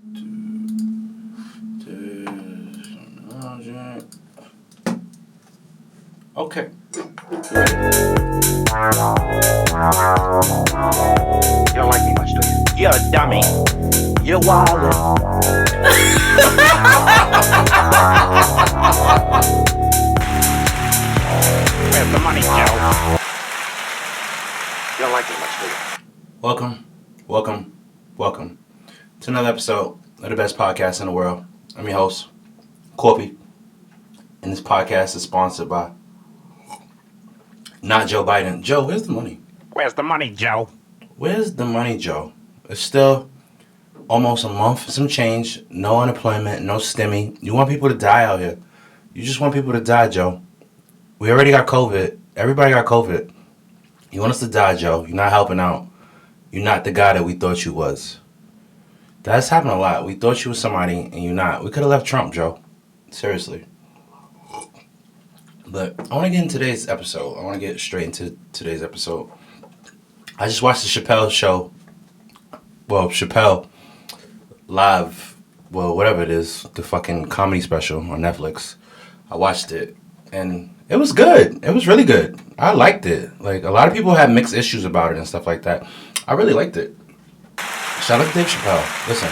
Okay. Ready? You don't like me much, do you? You're a dummy. You're wildin'. Where's the money, Joe? You don't like me much, do you? Welcome to another episode of the best podcast in the world. I'm your host, Corpy, and this podcast is sponsored by not Joe Biden. Joe, where's the money? Where's the money, Joe? Where's the money, Joe? It's still almost a month and some change. No unemployment, no stimmy. You want people to die out here. You just want people to die, Joe. We already got COVID. Everybody got COVID. You want us to die, Joe. You're not helping out. You're not the guy that we thought you was. That's happened a lot. We thought you was somebody and you're not. We could have left Trump, Joe. Seriously. But I want to get into today's episode. I want to get straight into today's episode. I just watched the Chapelle show. Well, Chapelle live. Well, whatever it is. The fucking comedy special on Netflix. I watched it. And it was good. It was really good. I liked it. Like, a lot of people had mixed issues about it and stuff like that. I really liked it. Shout out to Dave Chapelle. Listen.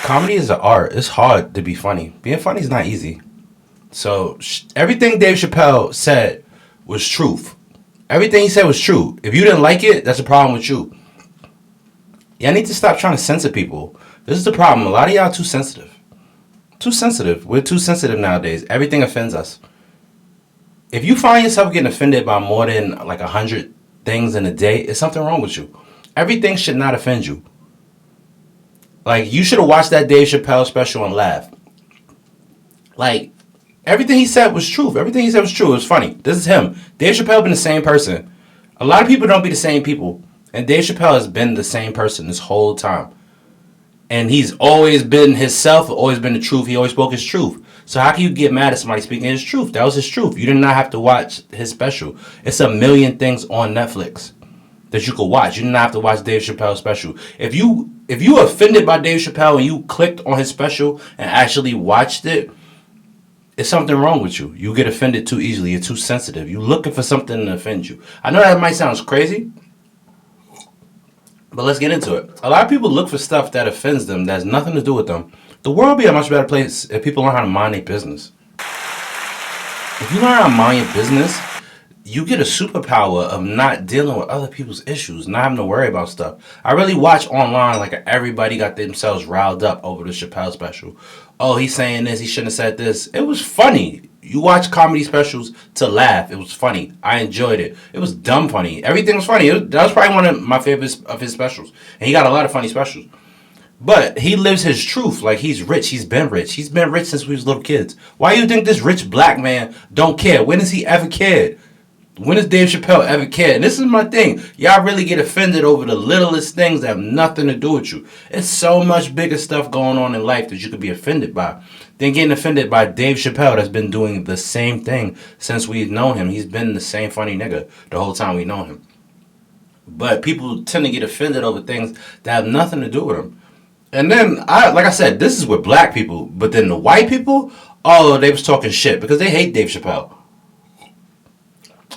Comedy is an art. It's hard to be funny. Being funny is not easy. So, everything Dave Chapelle said was truth. Everything he said was true. If you didn't like it, that's a problem with you. Y'all need to stop trying to censor people. This is the problem. A lot of y'all are too sensitive. Too sensitive. We're too sensitive nowadays. Everything offends us. If you find yourself getting offended by more than like 100 things in a day, it's something wrong with you. Everything should not offend you. Like, you should have watched that Dave Chapelle special and laughed. Like, everything he said was truth. Everything he said was true. It was funny. This is him. Dave Chapelle been the same person. A lot of people don't be the same people. And Dave Chapelle has been the same person this whole time. And he's always been himself, always been the truth. He always spoke his truth. So how can you get mad at somebody speaking his truth? That was his truth. You did not have to watch his special. It's a million things on Netflix that you could watch. You did not have to watch Dave Chappelle's special. If you offended by Dave Chapelle and you clicked on his special and actually watched it, it's something wrong with you. You get offended too easily. You're too sensitive. You're looking for something to offend you. I know that might sound crazy, but let's get into it. A lot of people look for stuff that offends them that has nothing to do with them. The world would be a much better place if people learn how to mind their business. If you learn how to mind your business, you get a superpower of not dealing with other people's issues, not having to worry about stuff. I really watch online like everybody got themselves riled up over the Chappelle special. Oh, he's saying this, he shouldn't have said this. It was funny. You watch comedy specials to laugh. It was funny. I enjoyed it. It was dumb funny. Everything was funny. That was probably one of my favorites of his specials. And he got a lot of funny specials. But he lives his truth. Like, he's rich. He's been rich. He's been rich since we was little kids. Why do you think this rich black man don't care? When has he ever cared? When has Dave Chapelle ever cared? And this is my thing. Y'all really get offended over the littlest things that have nothing to do with you. It's so much bigger stuff going on in life that you could be offended by than getting offended by Dave Chapelle that's been doing the same thing since we've known him. He's been the same funny nigga the whole time we've known him. But people tend to get offended over things that have nothing to do with him. And then, like I said, this is with black people. But then the white people, oh, they was talking shit because they hate Dave Chapelle.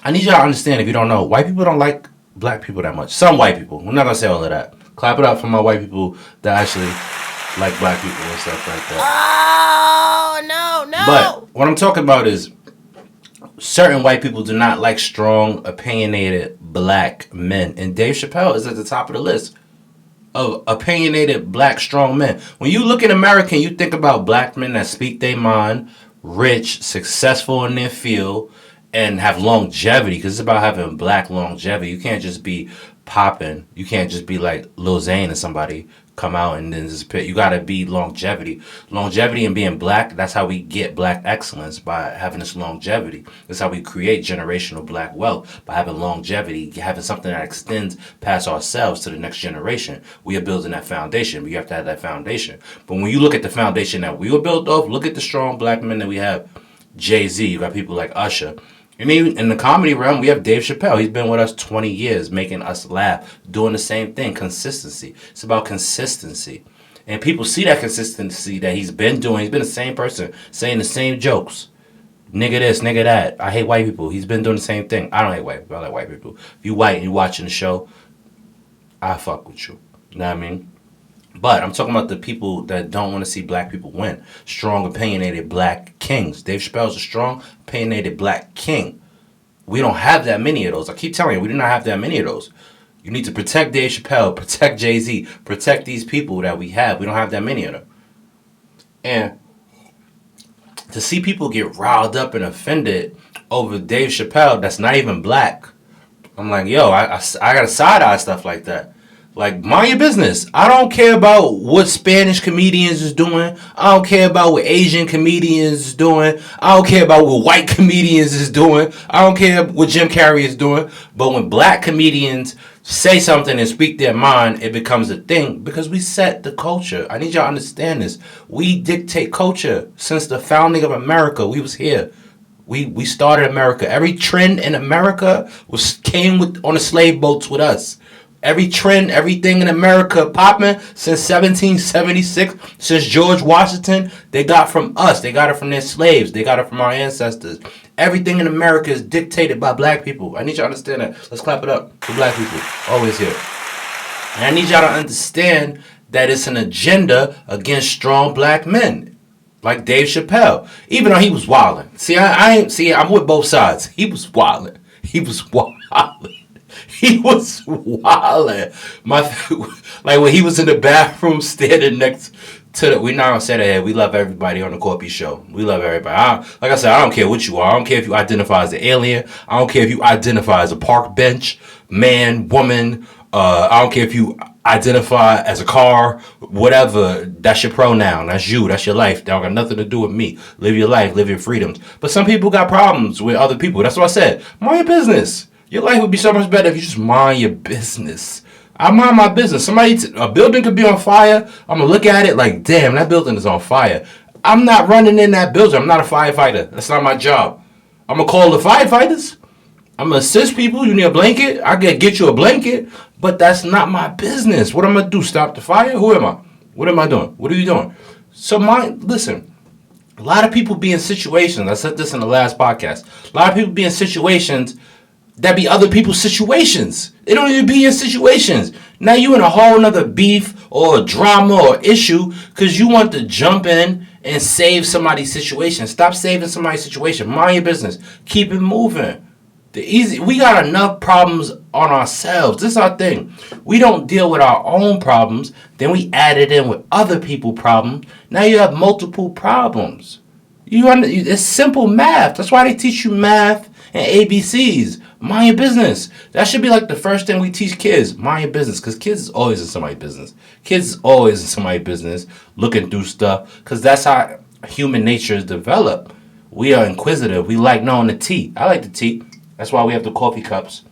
I need y'all to understand, if you don't know, white people don't like black people that much. Some white people. We're not going to say all of that. Clap it up for my white people that actually like black people and stuff like that. Oh, no. But what I'm talking about is certain white people do not like strong, opinionated black men. And Dave Chapelle is at the top of the list of opinionated black, strong men. When you look at America and you think about black men that speak their mind, rich, successful in their field, and have longevity, because it's about having black longevity. You can't just be popping. You can't just be like Lil Zane or somebody come out and then just pick. You gotta be longevity. Longevity and being black, that's how we get black excellence, by having this longevity. That's how we create generational black wealth, by having longevity, having something that extends past ourselves to the next generation. We are building that foundation, but you have to have that foundation. But when you look at the foundation that we were built off, look at the strong black men that we have. Jay-Z, you got people like Usher. I mean, in the comedy realm, we have Dave Chapelle. He's been with us 20 years, making us laugh, doing the same thing. Consistency. It's about consistency. And people see that consistency that he's been doing. He's been the same person, saying the same jokes. Nigga this, nigga that. I hate white people. He's been doing the same thing. I don't hate white people. I like white people. If you white and you watching the show, I fuck with you. You know what I mean? But I'm talking about the people that don't want to see black people win. Strong, opinionated black kings. Dave Chappelle's a strong, opinionated black king. We don't have that many of those. I keep telling you, we do not have that many of those. You need to protect Dave Chappelle, protect Jay-Z, protect these people that we have. We don't have that many of them. And to see people get riled up and offended over Dave Chappelle that's not even black, I'm like, yo, I got to side-eye stuff like that. Like, mind your business. I don't care about what Spanish comedians is doing. I don't care about what Asian comedians is doing. I don't care about what white comedians is doing. I don't care what Jim Carrey is doing. But when black comedians say something and speak their mind, it becomes a thing because we set the culture. I need y'all to understand this. We dictate culture. Since the founding of America, we was here. We started America. Every trend in America came on the slave boats with us. Every trend, everything in America popping since 1776, since George Washington, they got from us. They got it from their slaves. They got it from our ancestors. Everything in America is dictated by black people. I need y'all to understand that. Let's clap it up for black people. Always here. And I need y'all to understand that it's an agenda against strong black men. Like Dave Chappelle. Even though he was wilding. See, I'm with both sides. He was wilding. He was wilding. He was wilding. Like when he was in the bathroom standing next to the, we not gonna say that here. We love everybody on the Corpy Show. We love everybody. Like I said, I don't care what you are. I don't care if you identify as an alien. I don't care if you identify as a park bench, man, woman. I don't care if you identify as a car, whatever. That's your pronoun. That's you. That's your life. That don't got nothing to do with me. Live your life. Live your freedoms. But some people got problems with other people. That's what I said. Mind your business. Your life would be so much better if you just mind your business. I mind my business. A building could be on fire. I'm going to look at it like, damn, that building is on fire. I'm not running in that building. I'm not a firefighter. That's not my job. I'm going to call the firefighters. I'm going to assist people. You need a blanket? I can get you a blanket. But that's not my business. What am I going to do? Stop the fire? Who am I? What am I doing? What are you doing? So listen. A lot of people be in situations. I said this in the last podcast. A lot of people be in situations that be other people's situations. They don't even be in situations. Now you in a whole nother beef or drama or issue because you want to jump in and save somebody's situation. Stop saving somebody's situation. Mind your business. Keep it moving. We got enough problems on ourselves. This is our thing. We don't deal with our own problems. Then we add it in with other people's problems. Now you have multiple problems. It's simple math. That's why they teach you math and ABCs. Mind your business. That should be like the first thing we teach kids. Mind your business. Because kids is always in somebody's business. Kids is always in somebody's business. Looking through stuff. Because that's how human nature is developed. We are inquisitive. We like knowing the tea. I like the tea. That's why we have the coffee cups.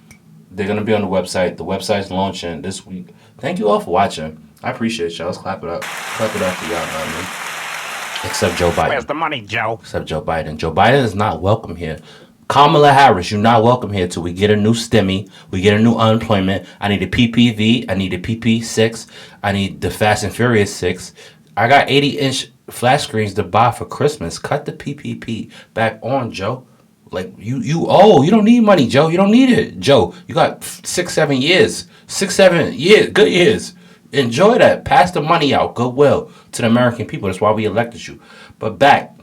They're going to be on the website. The website's launching this week. Thank you all for watching. I appreciate y'all. Let's clap it up. Clap it up for y'all, man. Except Joe Biden. Where's the money, Joe? Except Joe Biden. Joe Biden is not welcome here. Kamala Harris, you're not welcome here till we get a new STEMI. We get a new unemployment. I need a PPV. I need a PP6. I need the Fast and Furious 6. I got 80-inch flat screens to buy for Christmas. Cut the PPP back on, Joe. Like, you don't need money, Joe. You don't need it, Joe. You got 6-7 years. 6-7 years. Good years. Enjoy that. Pass the money out. Goodwill to the American people. That's why we elected you. But back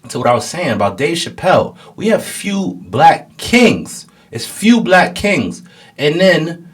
to what I was saying about Dave Chappelle. We have few black kings. It's few black kings. And then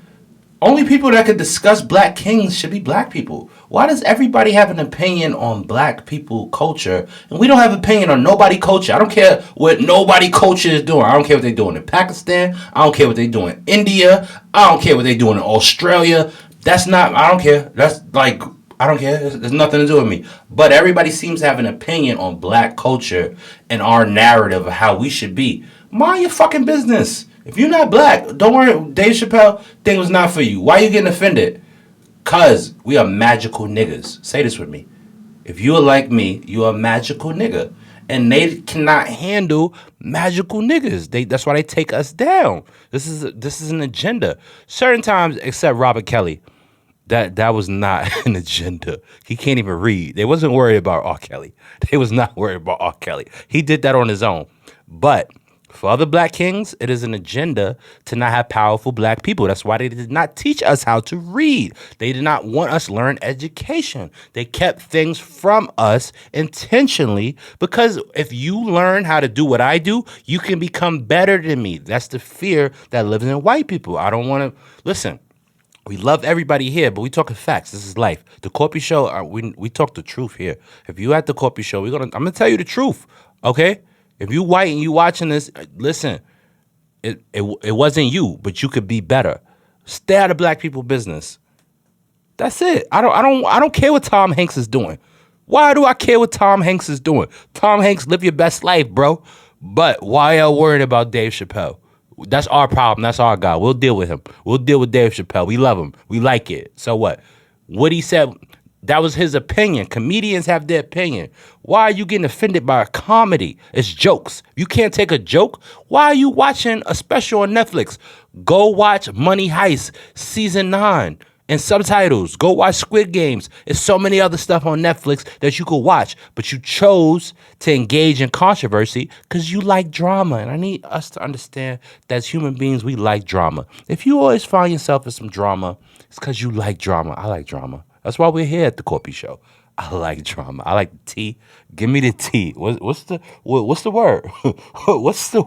only people that can discuss black kings should be black people. Why does everybody have an opinion on black people culture and we don't have an opinion on nobody culture? I don't care what nobody culture is doing. I don't care what they're doing in Pakistan. I don't care what they're doing in India. I don't care what they're doing in Australia. I don't care. That's like, I don't care. There's nothing to do with me. But everybody seems to have an opinion on black culture and our narrative of how we should be. Mind your fucking business. If you're not black, don't worry. Dave Chappelle thing was not for you. Why are you getting offended? Because we are magical niggas. Say this with me. If you are like me, you are a magical nigga. And they cannot handle magical niggas. That's why they take us down. This is an agenda. Certain times, except Robert Kelly. That was not an agenda. He can't even read. They wasn't worried about R. Kelly. They was not worried about R. Kelly. He did that on his own. But for other black kings, it is an agenda to not have powerful black people. That's why they did not teach us how to read. They did not want us to learn education. They kept things from us intentionally because if you learn how to do what I do, you can become better than me. That's the fear that lives in white people. I don't want to listen. We love everybody here, but we talking facts. This is life. The Corpy Show, we talk the truth here. If you at the Corpy Show, I'm gonna tell you the truth, okay? If you white and you watching this, listen, it wasn't you, but you could be better. Stay out of black people business. That's it. I don't care what Tom Hanks is doing. Why do I care what Tom Hanks is doing? Tom Hanks, live your best life, bro. But why y'all worried about Dave Chapelle? That's our problem. That's our guy. We'll deal with him. We'll deal with Dave Chapelle. We love him. We like it. So what? What he said, that was his opinion. Comedians have their opinion. Why are you getting offended by a comedy? It's jokes. You can't take a joke. Why are you watching a special on Netflix? Go watch Money Heist Season 9 and subtitles. Go watch Squid Games. There's so many other stuff on Netflix that you could watch, but you chose to engage in controversy because you like drama. And I need us to understand that as human beings, we like drama. If you always find yourself in some drama, it's because you like drama. I like drama. That's why we're here at the Corpy Show. I like drama. I like the tea. Give me the tea. What's the word?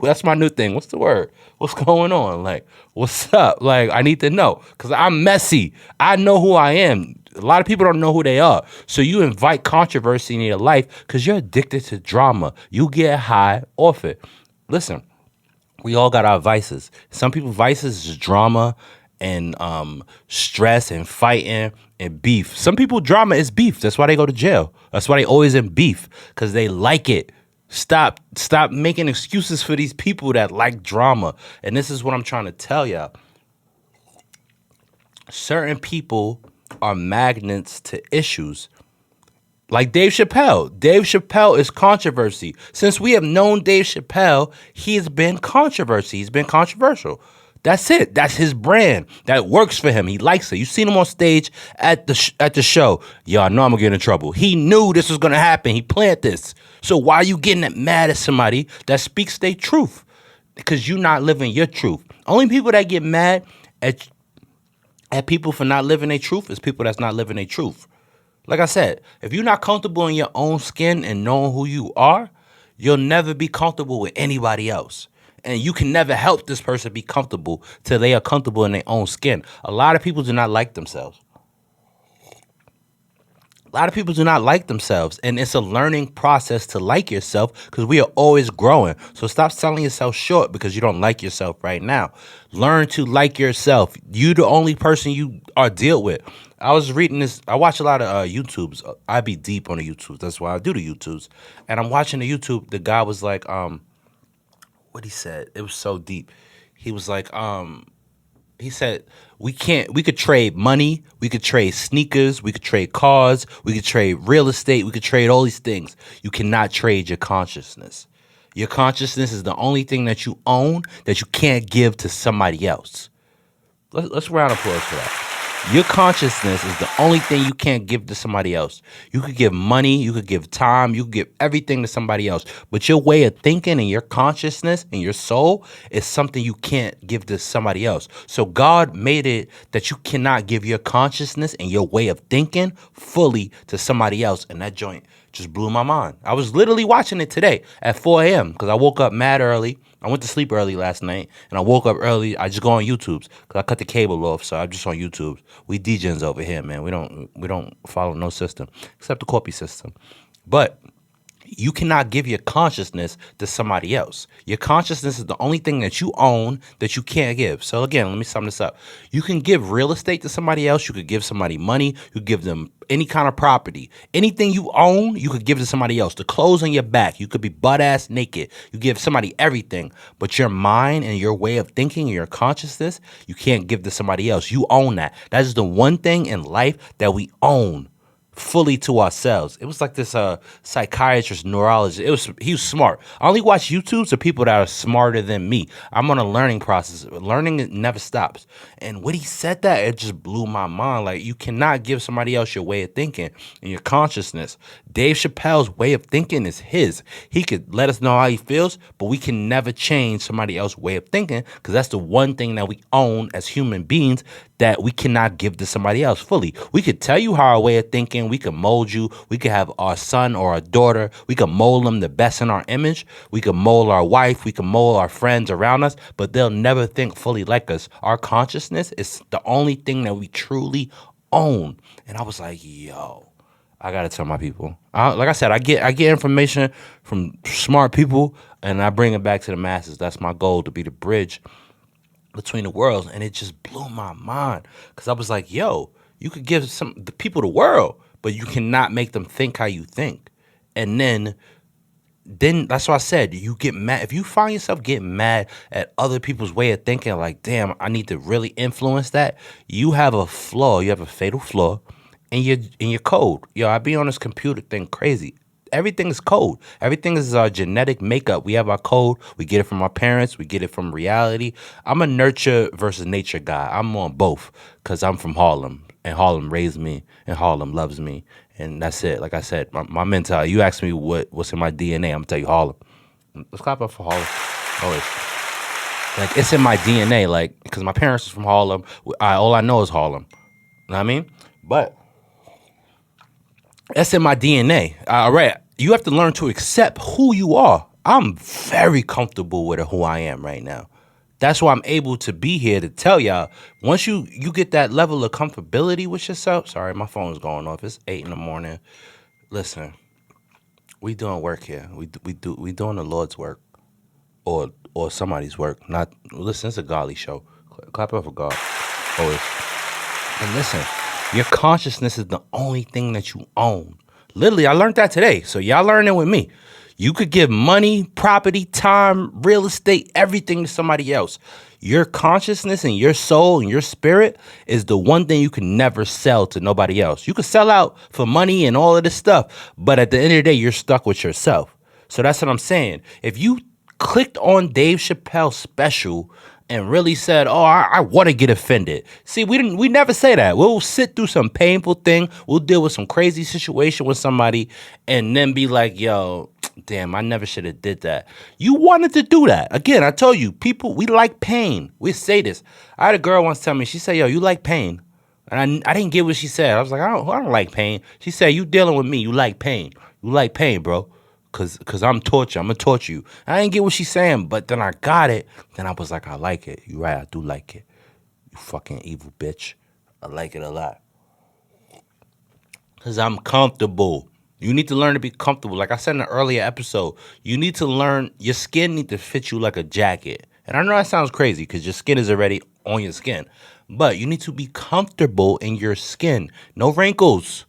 That's my new thing. What's the word? What's going on? Like, what's up? Like, I need to know because I'm messy. I know who I am. A lot of people don't know who they are. So you invite controversy in your life because you're addicted to drama. You get high off it. Listen, we all got our vices. Some people vices is drama and stress and fighting and beef. Some people drama is beef. That's why they go to jail. That's why they always in beef because they like it. Stop making excuses for these people that like drama. And this is what I'm trying to tell y'all. Certain people are magnets to issues. Like Dave Chapelle. Dave Chapelle is controversy. Since we have known Dave Chapelle, he's been controversy. He's been controversial. That's it. That's his brand. That works for him. He likes it. You seen him on stage at the show. Y'all know I'm gonna get in trouble. He knew this was gonna happen. He planned this. So why are you getting mad at somebody that speaks their truth? Because you're not living your truth. Only people that get mad at people for not living their truth is people that's not living their truth. Like I said, if you're not comfortable in your own skin and knowing who you are, you'll never be comfortable with anybody else. And you can never help this person be comfortable till they are comfortable in their own skin. A lot of people do not like themselves. A lot of people do not like themselves. And it's a learning process to like yourself because we are always growing. So stop selling yourself short because you don't like yourself right now. Learn to like yourself. You the only person you are dealt with. I was reading this. I watch a lot of YouTubes. I be deep on the YouTubes. That's why I do the YouTubes. And I'm watching the YouTube. The guy was like, what he said, it was so deep. He was like, he said, we could trade money, we could trade sneakers, we could trade cars, we could trade real estate, we could trade all these things. You cannot trade your consciousness. Your consciousness is the only thing that you own that you can't give to somebody else. Let's round of applause for that. Your consciousness is the only thing you can't give to somebody else. You could give money, you could give time, you could give everything to somebody else. But your way of thinking and your consciousness and your soul is something you can't give to somebody else. So God made it that you cannot give your consciousness and your way of thinking fully to somebody else. And that joint just blew my mind. I was literally watching it today at 4 a.m. because I woke up mad early. I went to sleep early last night, and I woke up early. I just go on YouTube's because I cut the cable off, so I'm just on YouTube. We DJs over here, man. We don't follow no system except the Corpy system. But you cannot give your consciousness to somebody else. Your consciousness is the only thing that you own that you can't give. So again, let me sum this up. You can give real estate to somebody else. You could give somebody money. You could give them any kind of property. Anything you own, you could give to somebody else. The clothes on your back, you could be butt-ass naked. You give somebody everything. But your mind and your way of thinking and your consciousness, you can't give to somebody else. You own that. That is the one thing in life that we own. fully to ourselves. It was like this psychiatrist, neurologist. He was smart. I only watch YouTubes of people that are smarter than me. I'm on a learning process. Learning never stops. And when he said that, it just blew my mind. Like, you cannot give somebody else your way of thinking and your consciousness. Dave Chappelle's way of thinking is his. He could let us know how he feels, but we can never change somebody else's way of thinking, because that's the one thing that we own as human beings that we cannot give to somebody else fully. We could tell you how our way of thinking, we could mold you, we could have our son or our daughter, we could mold them the best in our image, we could mold our wife, we could mold our friends around us, but they'll never think fully like us. Our consciousness is the only thing that we truly own. And I was like, yo, I gotta tell my people. Like I said, I get information from smart people, and I bring it back to the masses. That's my goal, to be the bridge between the worlds. And it just blew my mind, because I was like, yo, you could give the people the world, but you cannot make them think how you think. And then that's why I said, you get mad if you find yourself getting mad at other people's way of thinking. Like, damn, I need to really influence that. You have a flaw. You have a fatal flaw in your code. Yo, I be on this computer thing crazy. Everything is code. Everything is our genetic makeup. We have our code. We get it from our parents. We get it from reality. I'm a nurture versus nature guy. I'm on both, because I'm from Harlem, and Harlem raised me, and Harlem loves me. And that's it. Like I said, my mentality. You ask me what's in my DNA, I'm gonna tell you Harlem. Let's clap up for Harlem. Always. Like, it's in my DNA. Like, because my parents are from Harlem. All I know is Harlem. You know what I mean? But that's in my DNA. All right. You have to learn to accept who you are. I'm very comfortable with who I am right now. That's why I'm able to be here to tell y'all. Once you get that level of comfortability with yourself. Sorry, my phone's going off. It's 8 a.m. Listen, we doing work here. We doing the Lord's work, or somebody's work. Not listen. It's a godly show. Clap up for God. Always. And listen, your consciousness is the only thing that you own. Literally, I learned that today. So y'all learn it with me. You could give money, property, time, real estate, everything to somebody else. Your consciousness and your soul and your spirit is the one thing you can never sell to nobody else. You could sell out for money and all of this stuff, but at the end of the day, you're stuck with yourself. So that's what I'm saying. If you clicked on Dave Chappelle's special and really said, oh, I want to get offended. See, we never say that. We'll sit through some painful thing. We'll deal with some crazy situation with somebody and then be like, yo, damn, I never should have did that. You wanted to do that. Again, I told you, people, we like pain. We say this. I had a girl once tell me, she said, yo, you like pain. And I didn't get what she said. I was like, I don't like pain. She said, you dealing with me. You like pain. You like pain, bro. Cause I'm torture. I'm gonna torture you. I didn't get what she's saying, but then I got it. Then I was like, I like it. You're right, I do like it. You fucking evil bitch. I like it a lot. Cause I'm comfortable. You need to learn to be comfortable. Like I said in an earlier episode, you need to learn, your skin need to fit you like a jacket. And I know that sounds crazy because your skin is already on your skin. But you need to be comfortable in your skin. No wrinkles.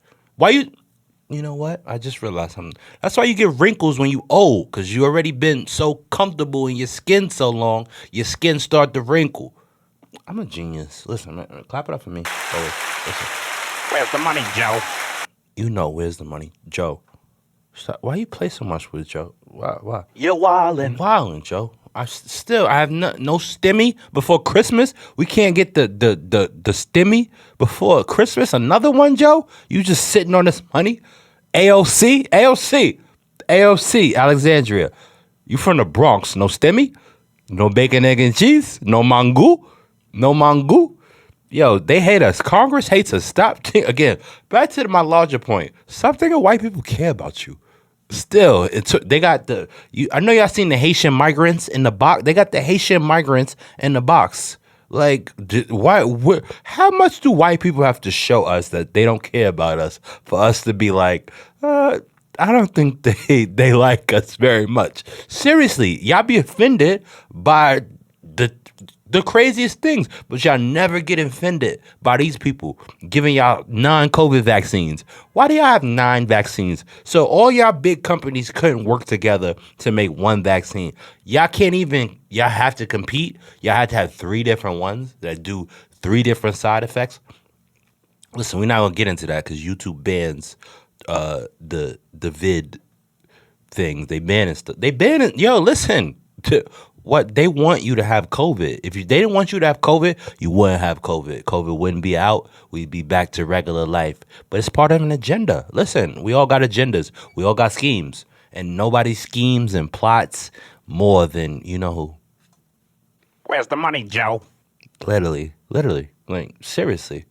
You know what? I just realized something. That's why you get wrinkles when you old, because you already been so comfortable in your skin so long, your skin start to wrinkle. I'm a genius. Listen, man, clap it up for me. Oh, listen. Where's the money, Joe? You know where's the money, Joe. Stop. Why you play so much with Joe? Why? You're wildin'. Wildin', Joe. I have no stimmy before Christmas. We can't get the stimmy before Christmas. Another one, Joe? You just sitting on this money? AOC, Alexandria. You from the Bronx? No stimmy? No bacon, egg, and cheese? No mango? Yo, they hate us. Congress hates us. Again, back to my larger point. Stop thinking white people care about you. Still, they got I know y'all seen the Haitian migrants in the box. They got the Haitian migrants in the box. Like, how much do white people have to show us that they don't care about us for us to be like, I don't think they like us very much. Seriously, y'all be offended by the craziest things, but y'all never get offended by these people giving y'all non-COVID vaccines. Why do y'all have 9 vaccines? So all y'all big companies couldn't work together to make one vaccine. Y'all have to compete. Y'all have to have 3 different ones that do 3 different side effects. Listen, we're not gonna get into that because YouTube bans the vid things. They ban it. They ban it. Yo, listen to what they want you to have COVID. If they didn't want you to have COVID, you wouldn't have COVID. COVID wouldn't be out. We'd be back to regular life. But it's part of an agenda. Listen, we all got agendas. We all got schemes, and nobody schemes and plots more than you know who. Where's the money, Joe? Literally, like seriously.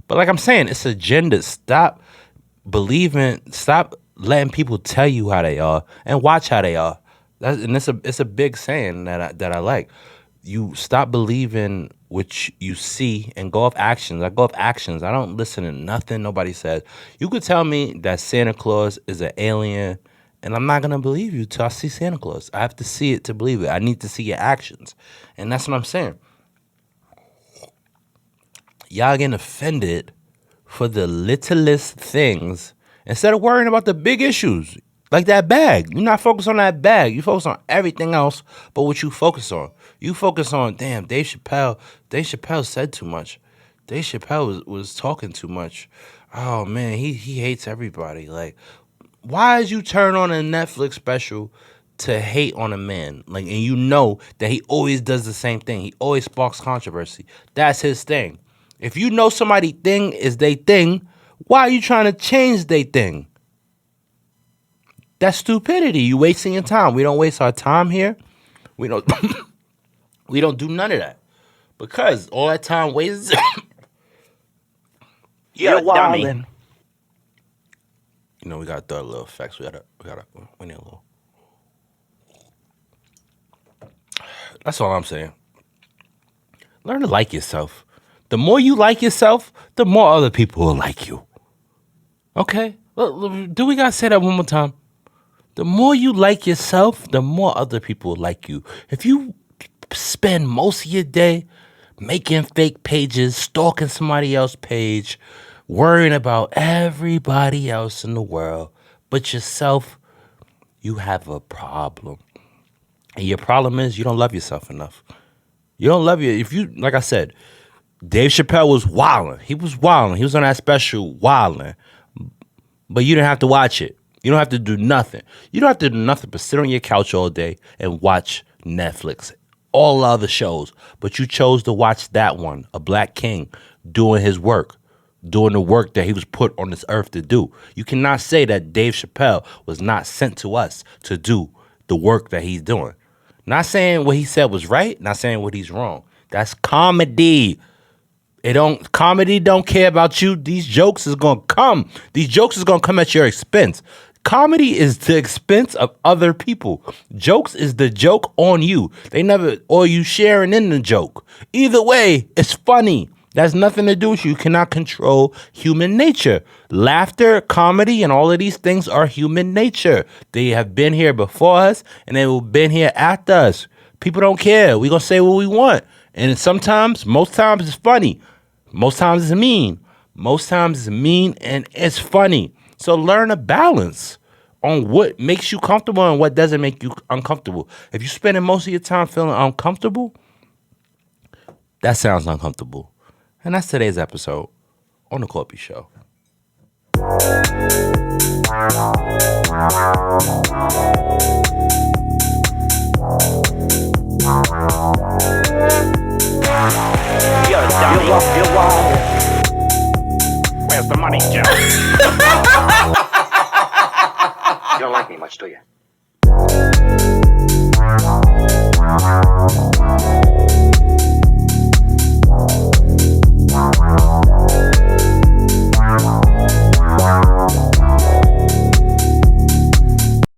But like I'm saying, it's agenda. Stop letting people tell you how they are and watch how they are. It's a big saying that I like. You stop believing what you see and go off actions. I go off actions. I don't listen to nothing nobody says. You could tell me that Santa Claus is an alien, and I'm not gonna believe you till I see Santa Claus. I have to see it to believe it. I need to see your actions, and that's what I'm saying. Y'all getting offended for the littlest things instead of worrying about the big issues, like that bag. You're not focused on that bag. You focus on everything else but what you focus on. You focus on, damn, Dave Chapelle. Dave Chapelle said too much. Dave Chapelle was talking too much. Oh, man, he hates everybody. Like, why did you turn on a Netflix special to hate on a man? Like, and you know that he always does the same thing. He always sparks controversy. That's his thing. If you know somebody thing is they thing, why are you trying to change they thing? That's stupidity. You wasting your time. We don't waste our time here. We don't we don't do none of that. Because all that time wasted. You're dummy. You know, we gotta throw a little effects. We need a little. That's all I'm saying. Learn to like yourself. The more you like yourself, the more other people will like you. Okay? Do we gotta say that one more time? The more you like yourself, the more other people will like you. If you spend most of your day making fake pages, stalking somebody else's page, worrying about everybody else in the world but yourself, you have a problem. And your problem is you don't love yourself enough. You don't love you. If you, like I said, Dave Chapelle was wilding. He was wilding. He was on that special wilding. But you didn't have to watch it. You don't have to do nothing. You don't have to do nothing but sit on your couch all day and watch Netflix, all the other shows. But you chose to watch that one, a black king doing his work, doing the work that he was put on this earth to do. You cannot say that Dave Chapelle was not sent to us to do the work that he's doing. Not saying what he said was right, not saying what he's wrong. That's comedy. Comedy don't care about you. These jokes is gonna come. These jokes is gonna come at your expense. Comedy is the expense of other people. Jokes is the joke on you. Or you sharing in the joke. Either way, it's funny. That's nothing to do with you. You cannot control human nature. Laughter, comedy, and all of these things are human nature. They have been here before us, and they will been here after us. People don't care. We're gonna say what we want. And most times it's funny. Most times it's mean. Most times it's mean and it's funny. So learn a balance on what makes you comfortable and what doesn't make you uncomfortable. If you're spending most of your time feeling uncomfortable, that sounds uncomfortable. And that's today's episode on the Corpy Show. You're dummy. You're wild. Where's the money, Joe? You don't like me much, do you?